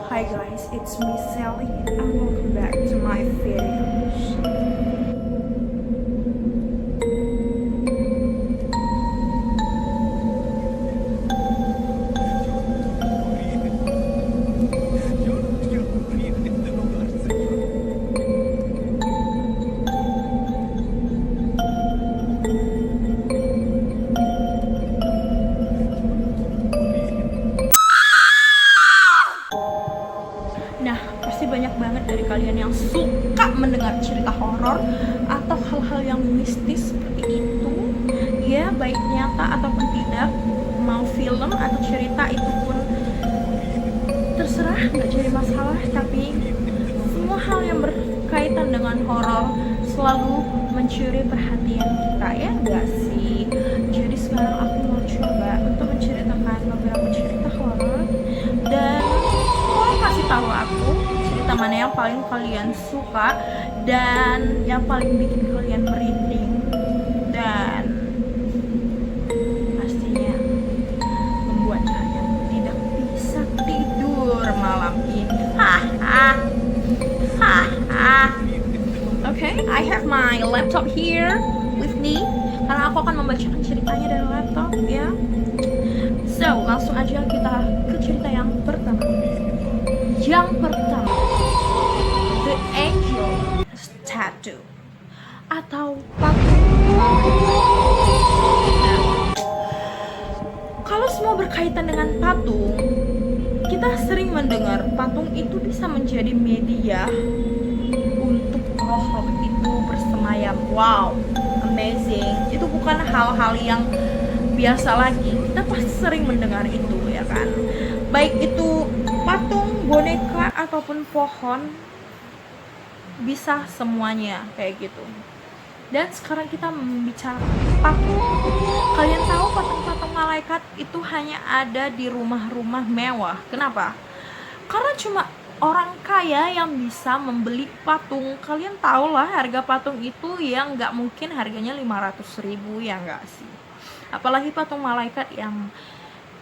Hi guys, it's me Sally and welcome back to my videos. Nah, pasti banyak banget dari kalian yang suka mendengar cerita horor atau hal-hal yang mistis seperti itu. Ya, baik nyata ataupun tidak, mau film atau cerita itu pun terserah, nggak jadi masalah. Tapi semua hal yang berkaitan dengan horor selalu mencuri perhatian kita, ya nggak sih? Jadi sekarang aku mau coba untuk menceritakan beberapa cerita horor dan kasih tahu aku cerita mana yang paling kalian suka dan yang paling bikin kalian merinding dan pastinya membuat kalian tidak bisa tidur malam ini. Okay, I have my laptop here with me karena aku akan membacakan ceritanya dari laptop ya. So, langsung aja kita ke cerita yang pertama. Yang pertama, The Angel Tattoo atau patung. Nah, kalau semua berkaitan dengan patung, kita sering mendengar patung itu bisa menjadi media untuk roh-roh itu bersemayam. Wow, amazing. Itu bukan hal-hal yang biasa lagi. Kita pasti sering mendengar itu, ya kan? Baik itu patung, boneka, ataupun pohon, bisa semuanya kayak gitu. Dan sekarang kita membicarakan patung. Kalian tahu patung-patung malaikat itu hanya ada di rumah-rumah mewah. Kenapa? Karena cuma orang kaya yang bisa membeli patung. Kalian tahu lah harga patung itu yang nggak mungkin harganya 500.000, ya nggak sih? Apalagi patung malaikat yang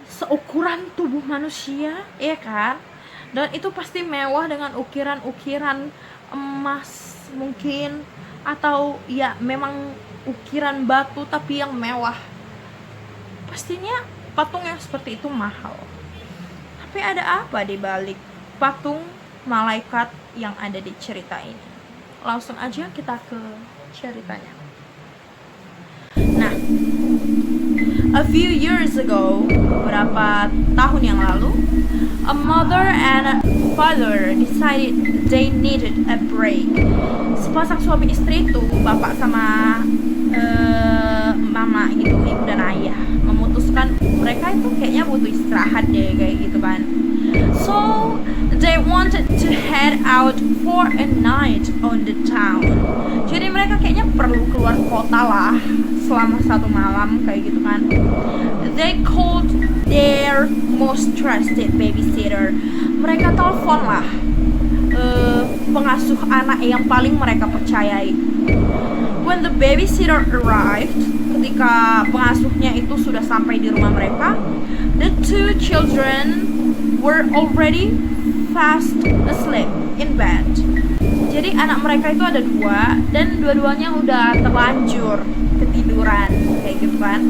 seukuran tubuh manusia, ya kan? Dan itu pasti mewah dengan ukiran-ukiran emas mungkin, atau ya memang ukiran batu tapi yang mewah. Pastinya patung yang seperti itu mahal. Tapi ada apa di balik patung malaikat yang ada di cerita ini? Langsung aja kita ke ceritanya. Nah, a few years ago, beberapa tahun yang lalu, a mother and a father decided they needed a break. Sepasang suami istri itu, bapak sama mama gitu, ibu dan ayah, memutuskan mereka itu kayaknya butuh istirahat deh, kayak gitu kan. So they wanted to head out for a night on the town. Jadi mereka kayaknya perlu keluar kota lah selama satu malam kayak gitu kan. They called their most trusted babysitter. Mereka telepon lah pengasuh anak yang paling mereka percayai. When the babysitter arrived, ketika pengasuhnya itu sudah sampai di rumah mereka, the two children were already fast asleep in bed. Jadi anak mereka itu ada dua dan dua-duanya udah terlanjur ketiduran kayak gitu kan.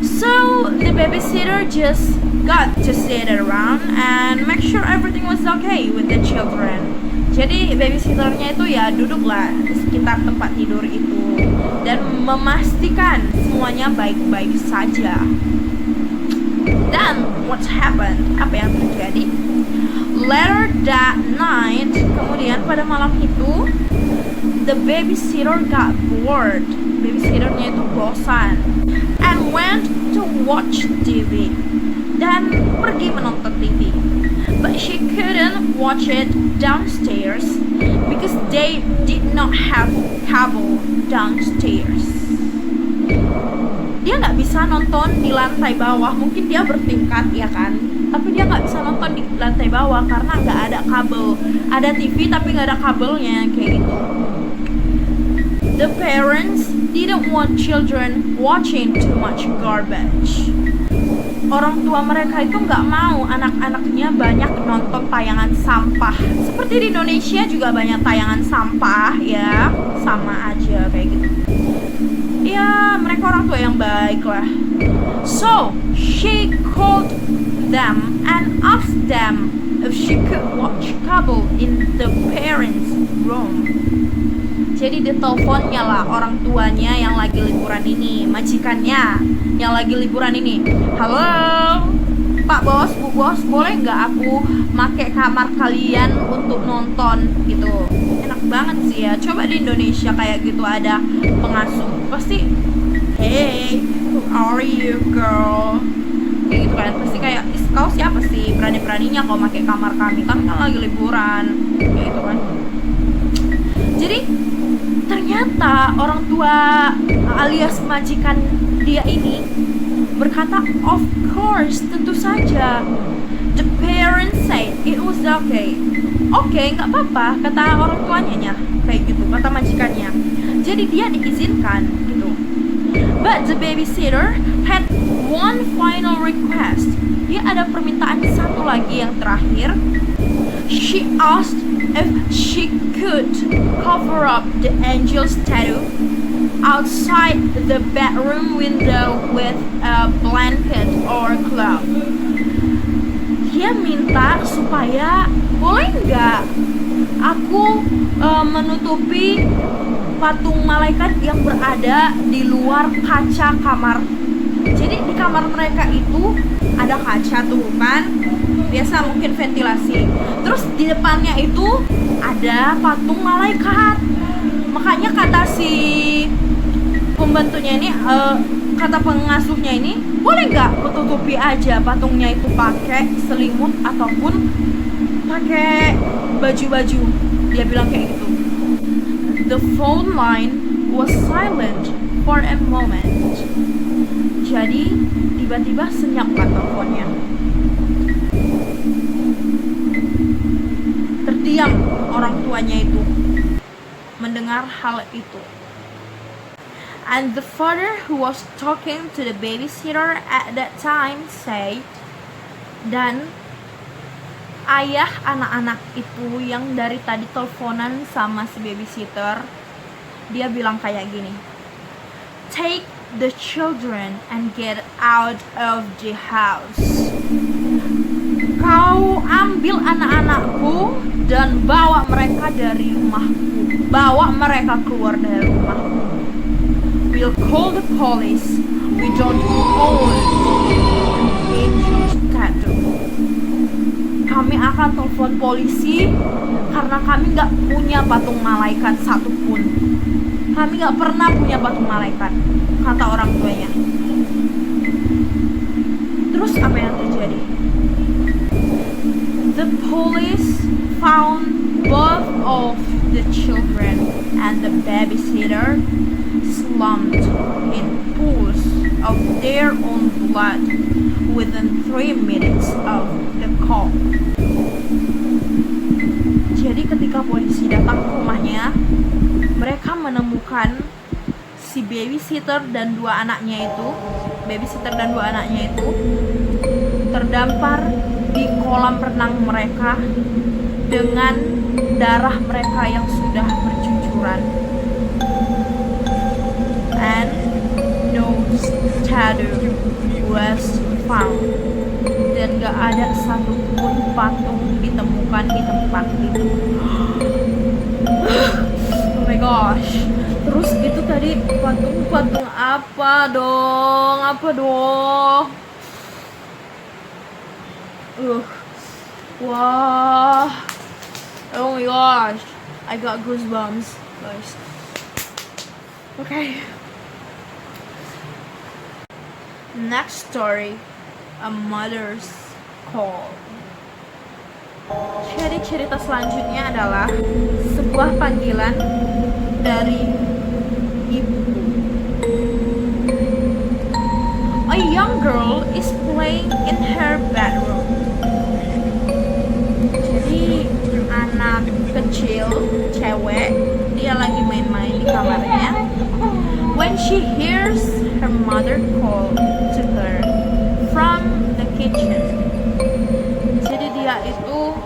So the babysitter just got to sit around and make sure everything was okay with the children. Jadi babysitternya itu ya duduklah di sekitar tempat tidur itu dan memastikan semuanya baik-baik saja. Dan what happened? Apa yang terjadi? Later that night, kemudian pada malam itu, the babysitter got bored. Babysitternya itu bosan and went to watch TV. Dan pergi menonton TV. But she couldn't watch it downstairs because they did not have cable downstairs. Dia nggak bisa nonton di lantai bawah, mungkin dia bertingkat ya kan, tapi dia nggak bisa nonton di lantai bawah karena nggak ada kabel. Ada TV tapi nggak ada kabelnya kayak gitu. The parents didn't want children watching too much garbage. Orang tua mereka itu nggak mau anak-anaknya banyak nonton tayangan sampah. Seperti di Indonesia juga banyak tayangan sampah ya, sama aja kayak gitu. Ya, mereka orang tua yang baik lah. So, she called them and asked them if she could watch cable in the parents' room. Jadi diteleponnya lah orang tuanya yang lagi liburan ini, majikannya yang lagi liburan ini. Halo, Pak Bos, Bu Bos, boleh nggak aku make kamar kalian untuk nonton gitu? Enak banget sih ya. Coba di Indonesia kayak gitu ada pengasuh, pasti hey, who are you girl? Kayak gitu kan, pasti kayak kau siapa sih berani-beraninya kau make kamar kami kan lagi liburan, kayak gitu kan. Jadi ternyata orang tua alias majikan dia ini berkata, of course, tentu saja. The parents said it was okay. Oke, nggak apa-apa, kata orang tuanya, kayak gitu, kata majikannya. Jadi dia diizinkan gitu. But the babysitter had one final request. Dia ada permintaan satu lagi yang terakhir. She asked if she could cover up the angel's tattoo outside the bedroom window with a blanket or cloth. Dia minta supaya boleh nggak aku menutupi patung malaikat yang berada di luar kaca kamar. Jadi di kamar mereka itu ada kaca tuh kan, biasa mungkin ventilasi. Terus di depannya itu ada patung malaikat. Makanya kata si pembantunya ini, kata pengasuhnya ini, boleh nggak kututupi aja patungnya itu pakai selimut ataupun pakai baju-baju. Dia bilang kayak gitu. The phone line was silent for a moment. Jadi tiba-tiba senyap kan teleponnya. Terdiam orang tuanya itu mendengar hal itu. And the father who was talking to the babysitter at that time said, dan ayah anak-anak itu yang dari tadi teleponan sama si babysitter, dia bilang kayak gini, take the children and get out of the house. Kau ambil anak-anakku dan bawa mereka dari rumahku, bawa mereka keluar dari rumahku. We'll call the police. We don't own angel's tattoo. Kami akan telepon polisi karena kami nggak punya patung malaikat satupun. Kami nggak pernah punya patung malaikat, kata orang tuanya. Terus apa yang terjadi? The police found both of the children and the babysitter slumped in pools of their own blood within 3 minutes of the call. Jadi ketika polisi datang ke rumahnya, mereka menemukan si babysitter dan dua anaknya itu terdampar di kolam renang mereka dengan darah mereka yang sudah bercucuran. And no tattoo was found. Dan gak ada satupun patung ditemukan di tempat itu. Oh my gosh. Terus itu tadi patung apa dong? Wah. Oh my gosh. I got goosebumps, guys. Okay. Next story. A mother's call. Jadi cerita selanjutnya adalah sebuah panggilan dari ibu. A young girl is playing in her bedroom. Jadi anak kecil cewek dia lagi main-main di kamarnya. When she hears her mother call to her from the kitchen. Jadi dia itu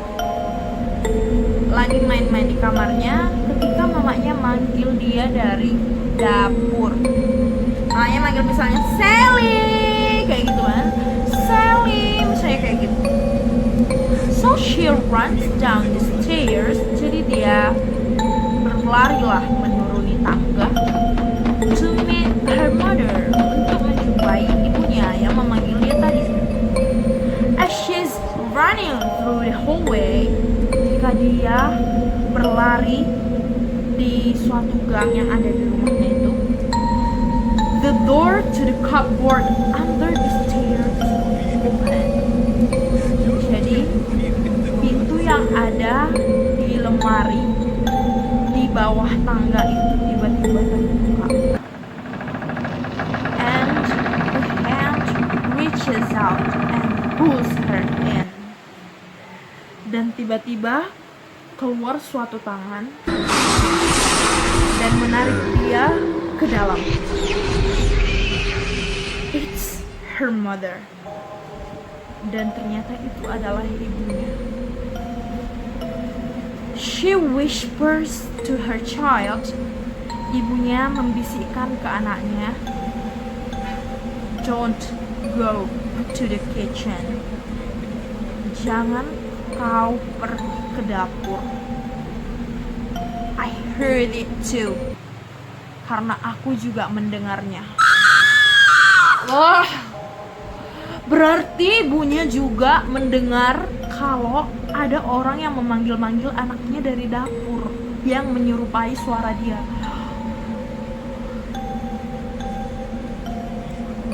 lagi main-main di kamarnya ketika mamanya manggil dia dari dapur. Mamanya manggil misalnya Sally, kayak gitu kan, Sally misalnya kayak gitu. So she runs down the stairs. Jadi dia berlarilah menuruni tangga to meet her mother, untuk menjumpai ibunya yang memanggil dia tadi. As she's running through the hallway, ketika dia berlari di suatu gang yang ada di rumahnya itu, the door to the cupboard under the stairs open. Jadi pintu yang ada di lemari di bawah tangga itu tiba-tiba terbuka, and the hand reaches out and pulls her in. Dan tiba-tiba keluar suatu tangan dan menarik dia ke dalam. It's her mother. Dan ternyata itu adalah ibunya. She whispers to her child. Ibunya membisikkan ke anaknya, "Don't go to the kitchen." Jangan kau pergi ke dapur. I heard it too. Karena aku juga mendengarnya. Wah, berarti ibunya juga mendengar kalau ada orang yang memanggil-manggil anaknya dari dapur, yang menyerupai suara dia.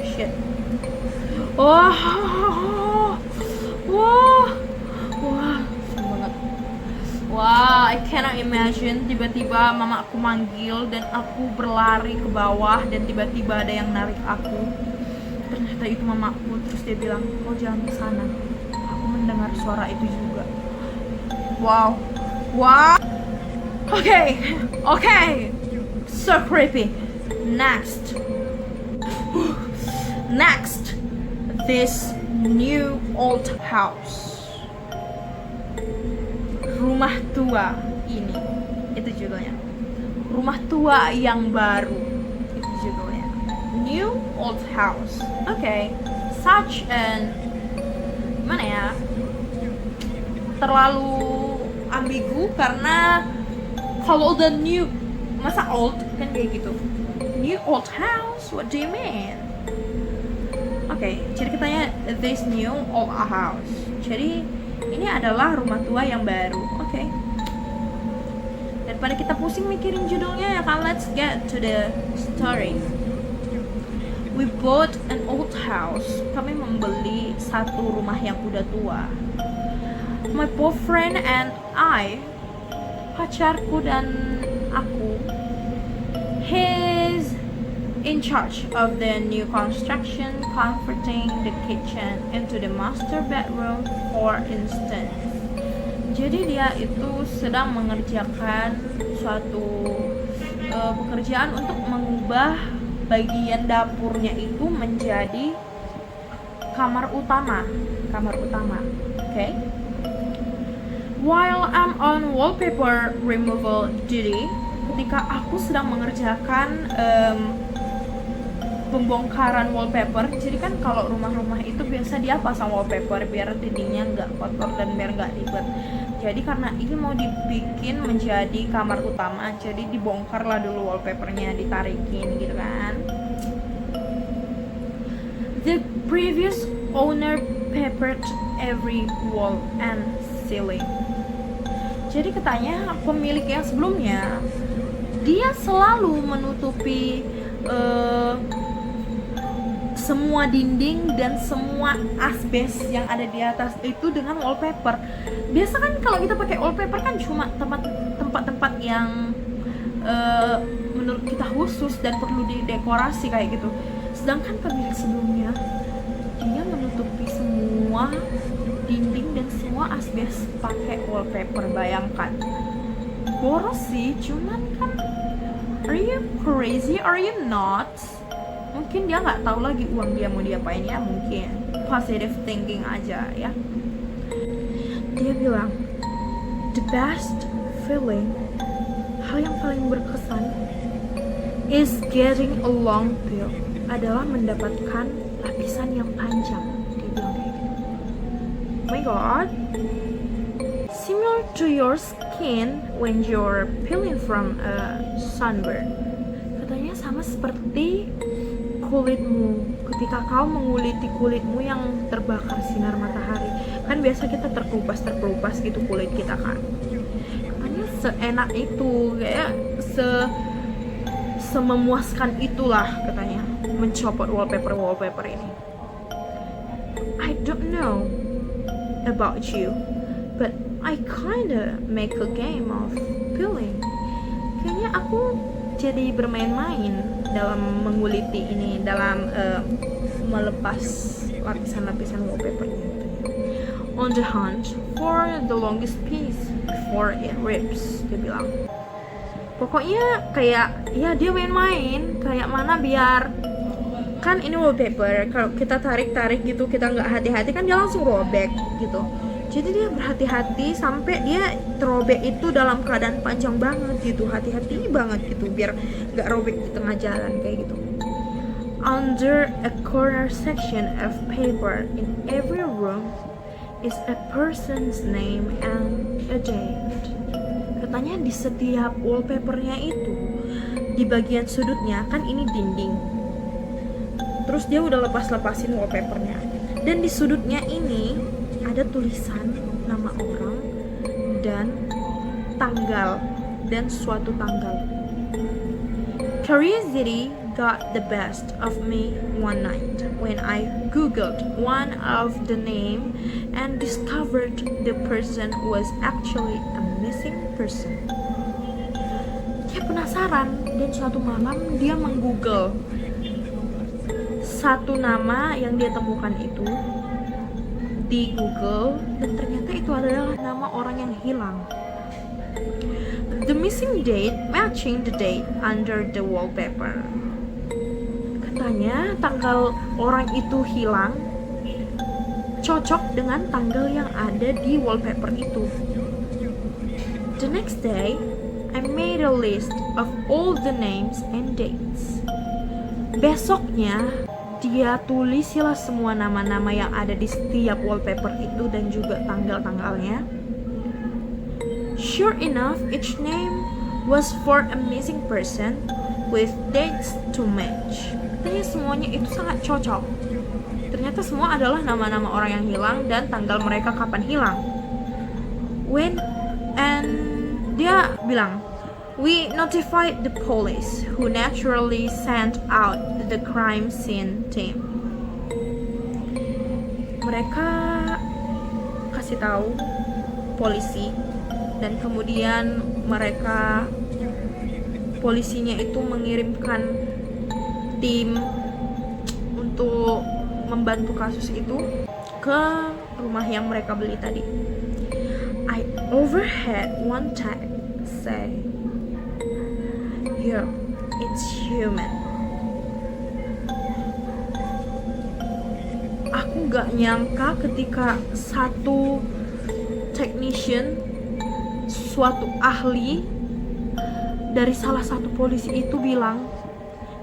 Shit. Wah, wah, wah, serem banget. Wah, I cannot imagine tiba-tiba mama aku manggil dan aku berlari ke bawah dan tiba-tiba ada yang narik aku. Ternyata itu mamaku. Terus dia bilang, "Oh, jangan ke sana. Aku mendengar suara itu juga." Wow. Wow. Okay. So creepy. Next, this new old house. Rumah tua ini, itu judulnya. Rumah tua yang baru, itu judulnya. New old house. Okay. Such an, mana ya, terlalu ambigu karena kalau udah new, masa old kan kayak gitu. New old house, what do you mean? Okay, jadi katanya this new old house. Jadi ini adalah rumah tua yang baru. Okay. Daripada kita pusing mikirin judulnya ya kan, let's get to the story. We bought an old house. Kami membeli satu rumah yang udah tua. My boyfriend and I, pacarku dan aku, he's in charge of the new construction, converting the kitchen into the master bedroom, for instance. Jadi dia itu sedang mengerjakan suatu pekerjaan untuk mengubah bagian dapurnya itu menjadi kamar utama. Okay? While I'm on wallpaper removal duty, ketika aku sedang mengerjakan pembongkaran wallpaper. Jadi kan kalau rumah-rumah itu biasa dia pasang wallpaper biar dindingnya nggak kotor dan biar nggak ribet. Jadi karena ini mau dibikin menjadi kamar utama, jadi dibongkarlah dulu wallpapernya, ditarikin gitu kan. The previous owner papered every wall and ceiling. Jadi katanya pemilik yang sebelumnya dia selalu menutupi semua dinding dan semua asbes yang ada di atas itu dengan wallpaper. Biasa kan kalau kita pakai wallpaper kan cuma tempat-tempat yang menurut kita khusus dan perlu didekorasi kayak gitu. Sedangkan pemilik sebelumnya dia menutupi semua dinding dan semua asbes pakai wallpaper. Bayangkan, boros sih, cuman kan, are you crazy, are you not? Mungkin dia nggak tahu lagi uang dia mau diapain ya, mungkin positive thinking aja ya. Dia bilang, the best feeling, hal yang paling berkesan is getting a long pill, adalah mendapatkan lapisan yang panjang. Dia bilang kayak gitu. Oh my god, similar to your skin when you're peeling from a sunburn. Katanya sama seperti kulitmu ketika kau menguliti kulitmu yang terbakar sinar matahari. Kan biasa kita terkelupas gitu kulit kita kan. Katanya seenak itu, kayak sememuaskan itulah katanya mencopot wallpaper ini. I don't know about you, but I kinda make a game of peeling. Kayaknya aku jadi bermain-main dalam menguliti ini, dalam melepas lapisan-lapisan wallpapernya gitu. On the hunt for the longest piece before it rips, dia bilang. Pokoknya kayak ya dia main-main, kayak mana biar kan ini wallpaper, kalau kita tarik gitu kita nggak hati-hati kan dia langsung robek gitu. Jadi dia berhati-hati sampai dia terobek itu dalam keadaan panjang banget gitu, hati-hati banget gitu biar nggak robek di tengah jalan kayak gitu. Under a corner section of paper in every room is a person's name and a date. Katanya di setiap wallpapernya itu, di bagian sudutnya kan ini dinding, terus dia udah lepasin wallpapernya, dan di sudutnya ini ada tulisan nama orang dan tanggal dan suatu tanggal. Curiosity got the best of me one night when I googled one of the name and discovered the person was actually a missing person. Dia penasaran dan suatu malam dia menggoogle satu nama yang dia temukan itu di Google, dan ternyata itu adalah nama orang yang hilang. The missing date matching the date under the wallpaper. Katanya tanggal orang itu hilang cocok dengan tanggal yang ada di wallpaper itu. The next day, I made a list of all the names and dates. Besoknya dia tulisilah semua nama-nama yang ada di setiap wallpaper itu dan juga tanggal-tanggalnya. Sure enough, each name was for a missing person with dates to match. Katanya semuanya itu sangat cocok. Ternyata semua adalah nama-nama orang yang hilang dan tanggal mereka kapan hilang. Dia bilang, we notified the police, who naturally sent out the crime scene team. Mereka kasih tahu polisi, dan kemudian polisinya itu mengirimkan tim untuk membantu kasus itu ke rumah yang mereka beli tadi. I overheard one tag say, "Here, it's human." Aku gak nyangka ketika satu technician, suatu ahli dari salah satu polisi itu bilang,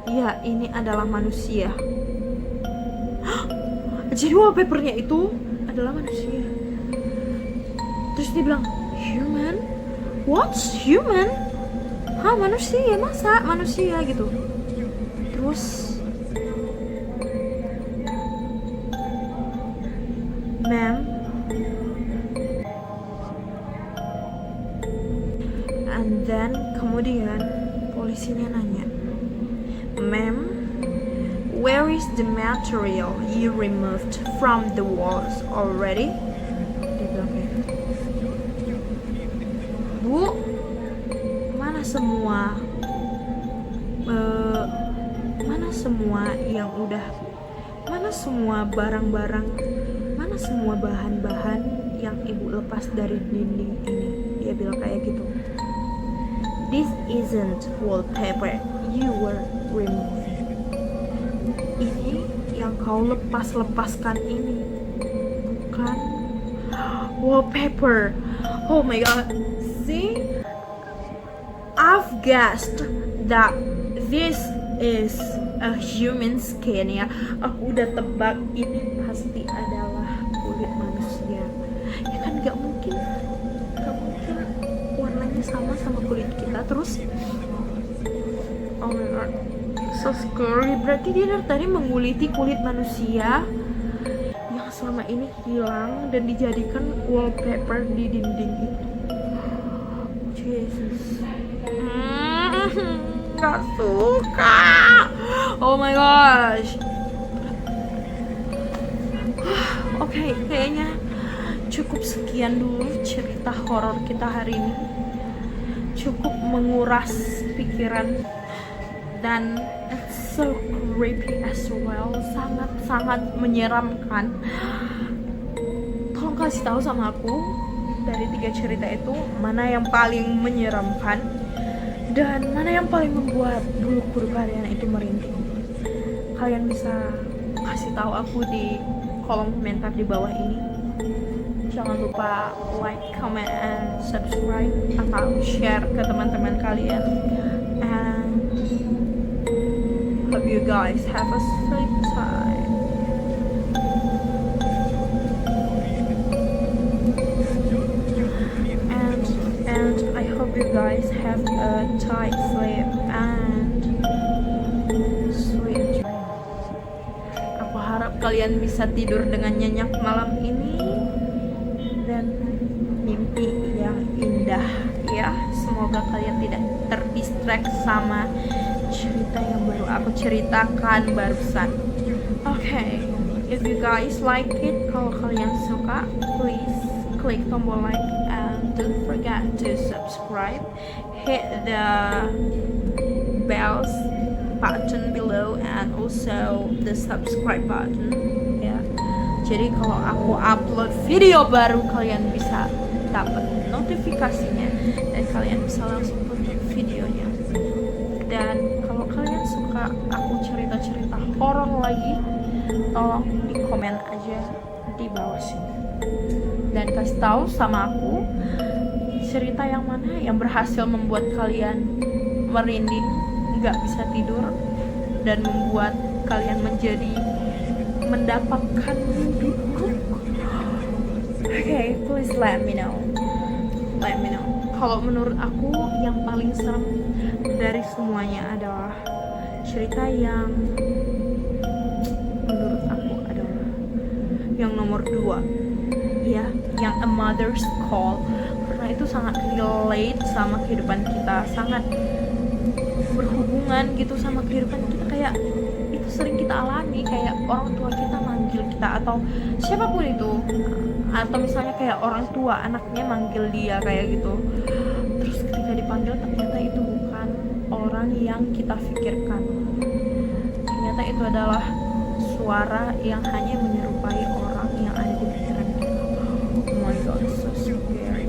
ya ini adalah manusia. Jadi wallpapernya itu adalah manusia. Terus dia bilang, human? What's human? Hah, manusia? Masa manusia gitu? Terus, ma'am, and then kemudian polisinya nanya, ma'am, where is the material you removed from the walls already? Dia bilang kayak, Bu, mana semua barang-barang, mana semua bahan-bahan yang ibu lepas dari dinding ini? Dia bilang kayak gitu. This isn't wallpaper you were removing. Ini yang kau lepaskan ini bukan wallpaper. Oh my god. See, I've guessed that this is a human skin ya. Aku udah tebak ini pasti adalah kulit manusia. Ya kan gak mungkin warnanya sama kulit kita. Terus oh my god, so scary. Berarti dia dari tadi menguliti kulit manusia yang selama ini hilang dan dijadikan wallpaper di dinding itu. Jesus, gak suka. Oh my gosh. Oke, kayaknya cukup sekian dulu cerita horor kita hari ini. Cukup menguras pikiran dan it's so creepy as well. Sangat menyeramkan. Tolong kasih tahu sama aku dari 3 cerita itu mana yang paling menyeramkan dan mana yang paling membuat bulu kuduk kalian itu merinding. Kalian bisa kasih tahu aku di kolom komentar di bawah ini. Jangan lupa like, comment, and subscribe atau share ke teman-teman kalian. And hope you guys have a safe time. And I hope you guys have a tight sleep and sweet dreams. Aku harap kalian bisa tidur dengan nyenyak malam ini dan mimpi yang indah ya. Semoga kalian tidak terdistract sama cerita yang baru aku ceritakan barusan. Okay, if you guys like it, kalau kalian suka, please klik tombol like and don't forget to subscribe. Hit the bells button below and also the subscribe button ya. Jadi kalau aku upload video baru kalian bisa dapat notifikasinya dan kalian bisa langsung tonton videonya. Dan kalau kalian suka aku cerita-cerita horor lagi, tolong di komen aja di bawah sini dan kasih tahu sama aku cerita yang mana yang berhasil membuat kalian merinding, nggak bisa tidur, dan membuat kalian mendapatkan mimpi buruk. Okay, please let me know. Kalau menurut aku yang paling serem dari semuanya adalah cerita yang menurut aku adalah yang nomor 2 ya, yang A Mother's Call, karena itu sangat relate sama kehidupan kita, sangat berhubungan gitu sama kehidupan kita. Kayak itu sering kita alami, kayak orang tua kita manggil kita atau siapapun itu, atau misalnya kayak orang tua anaknya manggil dia kayak gitu, terus ketika dipanggil ternyata itu bukan orang yang kita pikirkan. Ternyata itu adalah suara yang hanya menyerupai orang yang ada di pikiran kita. Oh my god, so scary.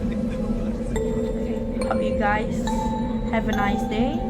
Okay, hope you guys have a nice day.